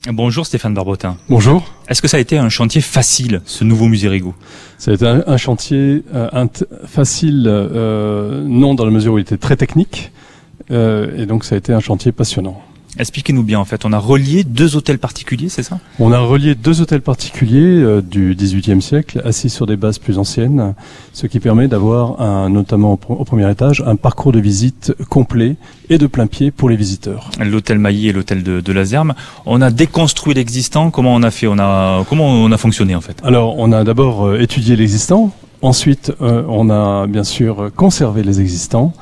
Bonjour Stéphane Barbotin. Bonjour. Est-ce que ça a été un chantier facile, ce nouveau musée Rigaud? Ça a été un chantier facile, non dans la mesure où il était très technique, et donc ça a été un chantier passionnant. Expliquez-nous bien en fait, on a relié deux hôtels particuliers, c'est ça? On a relié deux hôtels particuliers du XVIIIe siècle, assis sur des bases plus anciennes, ce qui permet d'avoir, notamment au premier étage, un parcours de visite complet et de plein pied pour les visiteurs. L'hôtel Mailly et l'hôtel de Lazerme. On a déconstruit l'existant, comment on a fait? Comment on a fonctionné en fait? Alors on a d'abord étudié l'existant, ensuite on a bien sûr conservé les existants,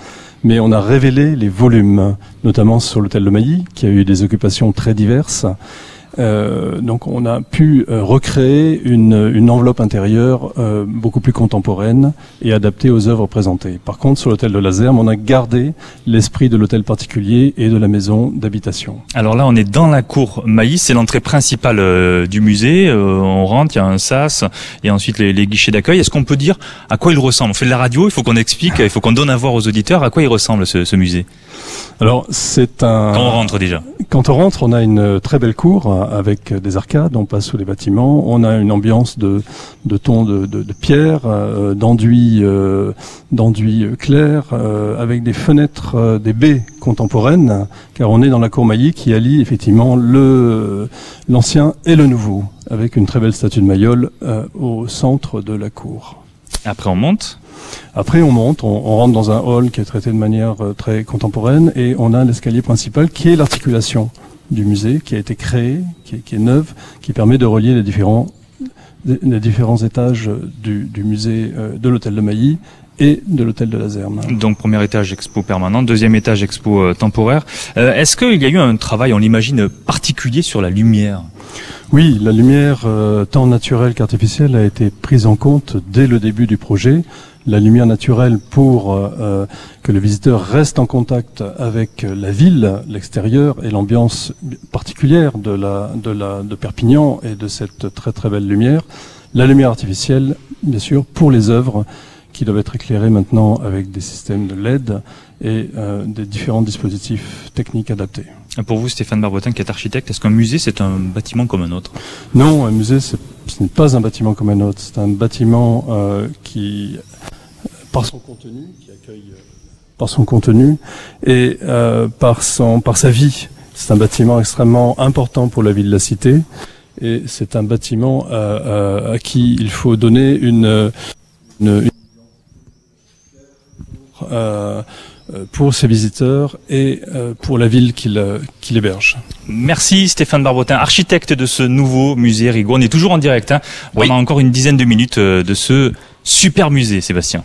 mais on a révélé les volumes, notamment sur l'hôtel de Mailly, qui a eu des occupations très diverses. Donc on a pu recréer une enveloppe intérieure beaucoup plus contemporaine et adaptée aux œuvres présentées. Par contre, sur l'hôtel de Lazerme, on a gardé l'esprit de l'hôtel particulier et de la maison d'habitation. Alors là, on est dans la cour Mailly, c'est l'entrée principale du musée. On rentre, il y a un sas et ensuite les guichets d'accueil. Est-ce qu'on peut dire à quoi il ressemble? On fait de la radio, il faut qu'on explique, il faut qu'on donne à voir aux auditeurs à quoi il ressemble ce musée. Alors c'est un... Quand on rentre déjà. Quand on rentre, on a une très belle cour avec des arcades, on passe sous les bâtiments, on a une ambiance de tons de pierre, d'enduits clairs, avec des fenêtres, des baies contemporaines, car on est dans la cour Mailly qui allie effectivement l'ancien et le nouveau, avec une très belle statue de Mayol au centre de la cour. Après on monte. Après on monte, on rentre dans un hall qui est traité de manière très contemporaine et on a l'escalier principal qui est l'articulation du musée, qui a été créé, qui est neuve, qui permet de relier les différents étages du musée de l'hôtel de Mailly et de l'hôtel de Lazerme. Donc premier étage expo permanent, deuxième étage expo temporaire. Est-ce qu'il y a eu un travail, on l'imagine, particulier sur la lumière? Oui, la lumière tant naturelle qu'artificielle a été prise en compte dès le début du projet. La lumière naturelle pour que le visiteur reste en contact avec la ville, l'extérieur et l'ambiance particulière de Perpignan et de cette très très belle lumière. La lumière artificielle, bien sûr, pour les œuvres qui doivent être éclairées maintenant avec des systèmes de LED et des différents dispositifs techniques adaptés. Pour vous, Stéphane Barbotin, qui est architecte, est-ce qu'un musée, c'est un bâtiment comme un autre? Non, un musée, ce n'est pas un bâtiment comme un autre. C'est un bâtiment qui, par son contenu, qui accueille par son contenu et par sa vie. C'est un bâtiment extrêmement important pour la ville de la Cité et c'est un bâtiment à qui il faut donner pour ses visiteurs et pour la ville qui l'héberge. Merci Stéphane Barbotin, architecte de ce nouveau musée Rigaud. On est toujours en direct, pendant encore une dizaine de minutes de ce super musée, Sébastien.